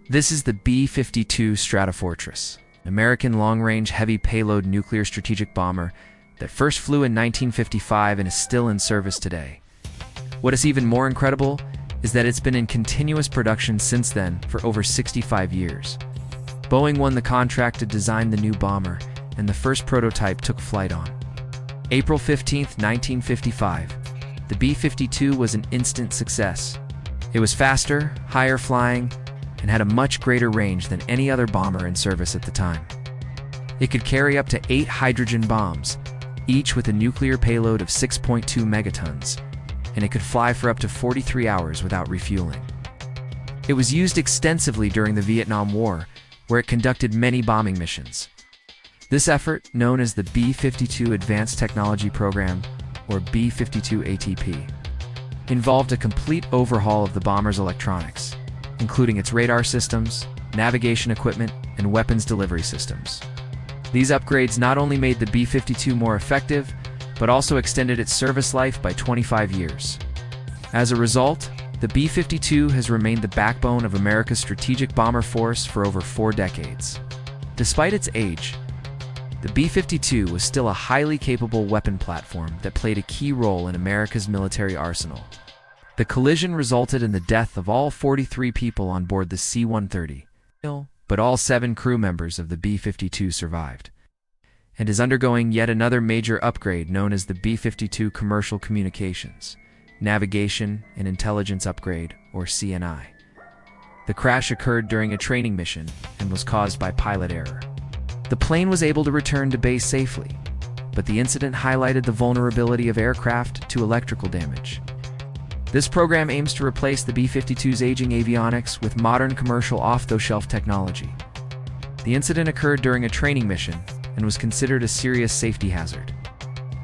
This is the B-52 Stratofortress, an American long-range heavy payload nuclear strategic bomber that first flew in 1955 and is still in service today. What is even more incredible is that it's been in continuous production since then for over 65 years. Boeing won the contract to design the new bomber, and the first prototype took flight on April 15, 1955. The B-52 was an instant success. It was faster, higher flying, and had a much greater range than any other bomber in service at the time. It could carry up to 8 hydrogen bombs, each with a nuclear payload of 6.2 megatons, and it could fly for up to 43 hours without refueling. It was used extensively during the Vietnam War, where it conducted many bombing missions. This effort, known as the B-52 Advanced Technology Program, or B-52 ATP, involved a complete overhaul of the bomber's electronics, including its radar systems, navigation equipment, and weapons delivery systems. These upgrades not only made the B-52 more effective, but also extended its service life by 25 years. As a result, the B-52 has remained the backbone of America's strategic bomber force for over 4 decades. Despite its age, the B-52 was still a highly capable weapon platform that played a key role in America's military arsenal. The collision resulted in the death of all 43 people on board the C-130, but all 7 crew members of the B-52 survived, and is undergoing yet another major upgrade known as the B-52 Commercial Communications, Navigation and Intelligence Upgrade, or CNI. The crash occurred during a training mission and was caused by pilot error. The plane was able to return to base safely, but the incident highlighted the vulnerability of aircraft to electrical damage. This program aims to replace the B-52's aging avionics with modern commercial off-the-shelf technology. The incident occurred during a training mission and was considered a serious safety hazard.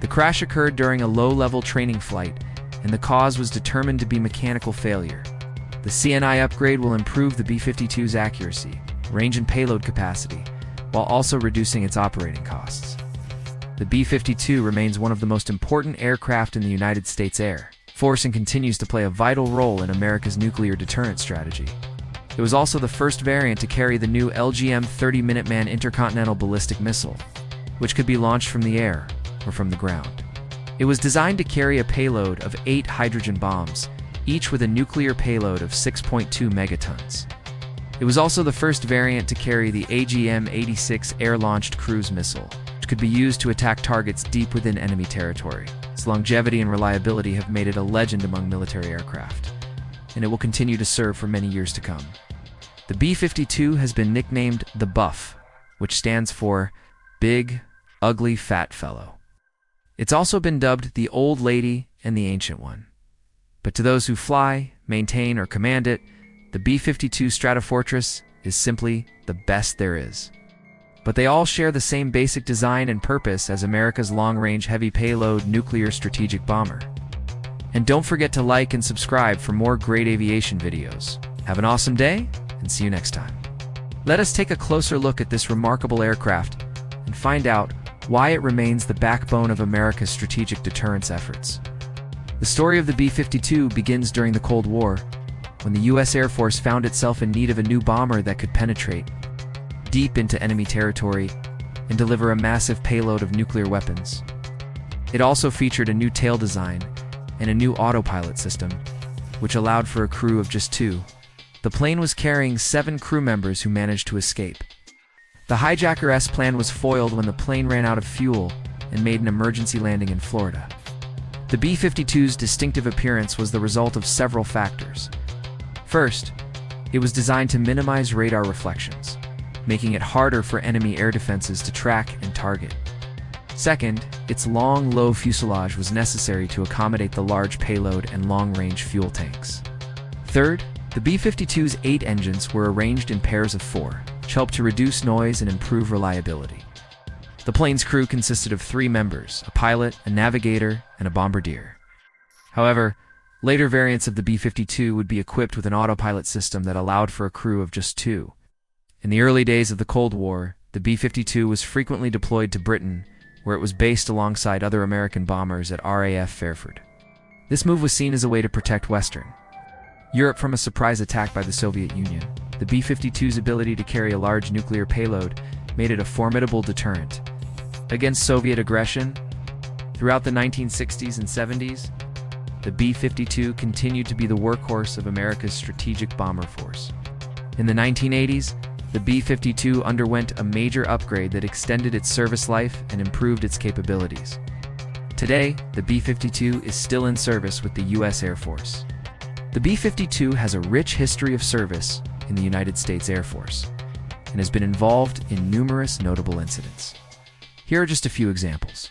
The crash occurred during a low-level training flight, and the cause was determined to be mechanical failure. The CNI upgrade will improve the B-52's accuracy, range and payload capacity, while also reducing its operating costs. The B-52 remains one of the most important aircraft in the United States Air Force and continues to play a vital role in America's nuclear deterrence strategy. It was also the first variant to carry the new LGM-30 Minuteman intercontinental ballistic missile, which could be launched from the air or from the ground. It was designed to carry a payload of 8 hydrogen bombs, each with a nuclear payload of 6.2 megatons. It was also the first variant to carry the AGM-86 air-launched cruise missile, which could be used to attack targets deep within enemy territory. Its longevity and reliability have made it a legend among military aircraft, and it will continue to serve for many years to come. The B-52 has been nicknamed the Buff, which stands for Big, Ugly, Fat Fellow. It's also been dubbed the Old Lady and the Ancient One. But to those who fly, maintain, or command it, the B-52 Stratofortress is simply the best there is. But they all share the same basic design and purpose as America's long-range heavy payload nuclear strategic bomber. And don't forget to like and subscribe for more great aviation videos. Have an awesome day, and see you next time. Let us take a closer look at this remarkable aircraft and find out why it remains the backbone of America's strategic deterrence efforts. The story of the B-52 begins during the Cold War, when the U.S. Air Force found itself in need of a new bomber that could penetrate deep into enemy territory and deliver a massive payload of nuclear weapons. It also featured a new tail design and a new autopilot system, which allowed for a crew of just 2. The plane was carrying 7 crew members who managed to escape. The hijacker's plan was foiled when the plane ran out of fuel and made an emergency landing in Florida. The B-52's distinctive appearance was the result of several factors. First, it was designed to minimize radar reflections, making it harder for enemy air defenses to track and target. Second, its long, low fuselage was necessary to accommodate the large payload and long-range fuel tanks. Third, the B-52's 8 engines were arranged in pairs of 4, which helped to reduce noise and improve reliability. The plane's crew consisted of 3 members, a pilot, a navigator, and a bombardier. However, later variants of the B-52 would be equipped with an autopilot system that allowed for a crew of just 2. In the early days of the Cold War, the B-52 was frequently deployed to Britain, where it was based alongside other American bombers at RAF Fairford. This move was seen as a way to protect Western Europe from a surprise attack by the Soviet Union. the B-52's ability to carry a large nuclear payload made it a formidable deterrent against Soviet aggression. Throughout the 1960s and 70s, the B-52 continued to be the workhorse of America's strategic bomber force. In the 1980s, the B-52 underwent a major upgrade that extended its service life and improved its capabilities. Today, the B-52 is still in service with the U.S. Air Force. The B-52 has a rich history of service in the United States Air Force and has been involved in numerous notable incidents. Here are just a few examples.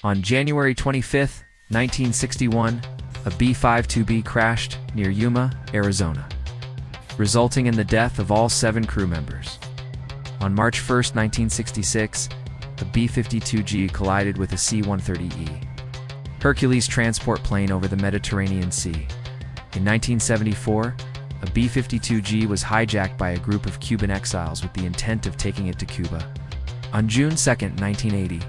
On January 25, 1961, a B-52B crashed near Yuma, Arizona, resulting in the death of all 7 crew members. On March 1, 1966, a B-52G collided with a C-130E Hercules transport plane over the Mediterranean Sea. In 1974, a B-52G was hijacked by a group of Cuban exiles with the intent of taking it to Cuba. On June 2, 1980,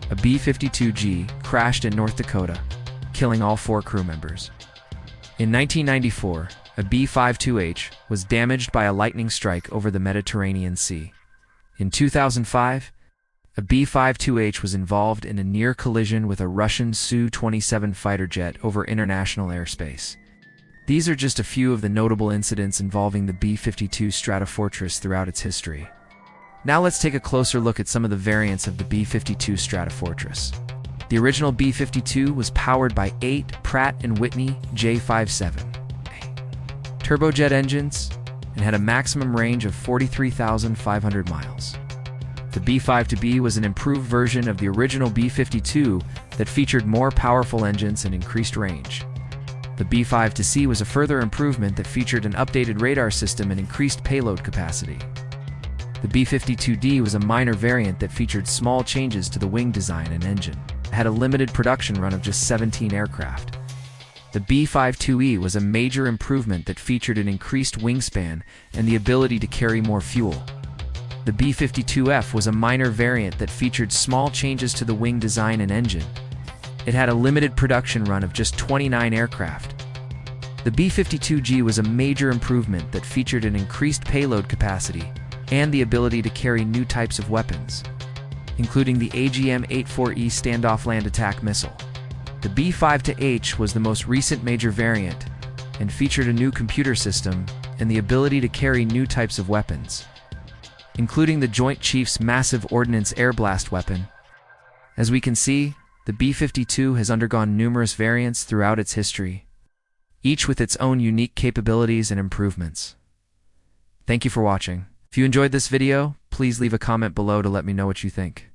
a B-52G crashed in North Dakota, killing all 4 crew members. In 1994, a B-52H was damaged by a lightning strike over the Mediterranean Sea. In 2005, a B-52H was involved in a near collision with a Russian Su-27 fighter jet over international airspace. These are just a few of the notable incidents involving the B-52 Stratofortress throughout its history. Now let's take a closer look at some of the variants of the B-52 Stratofortress. The original B-52 was powered by 8 Pratt & Whitney J57 turbojet engines and had a maximum range of 43,500 miles. The B-52B was an improved version of the original B-52 that featured more powerful engines and increased range. The B-52C was a further improvement that featured an updated radar system and increased payload capacity. The B-52D was a minor variant that featured small changes to the wing design and engine. It had a limited production run of just 17 aircraft. The B-52E was a major improvement that featured an increased wingspan and the ability to carry more fuel. The B-52F was a minor variant that featured small changes to the wing design and engine. It had a limited production run of just 29 aircraft. The B-52G was a major improvement that featured an increased payload capacity and the ability to carry new types of weapons, including the AGM-84E standoff land attack missile. The B-5H was the most recent major variant and featured a new computer system and the ability to carry new types of weapons, including the Joint Chiefs Massive Ordnance Air Blast weapon. As we can see, the B-52 has undergone numerous variants throughout its history, each with its own unique capabilities and improvements. Thank you for watching. If you enjoyed this video, please leave a comment below to let me know what you think.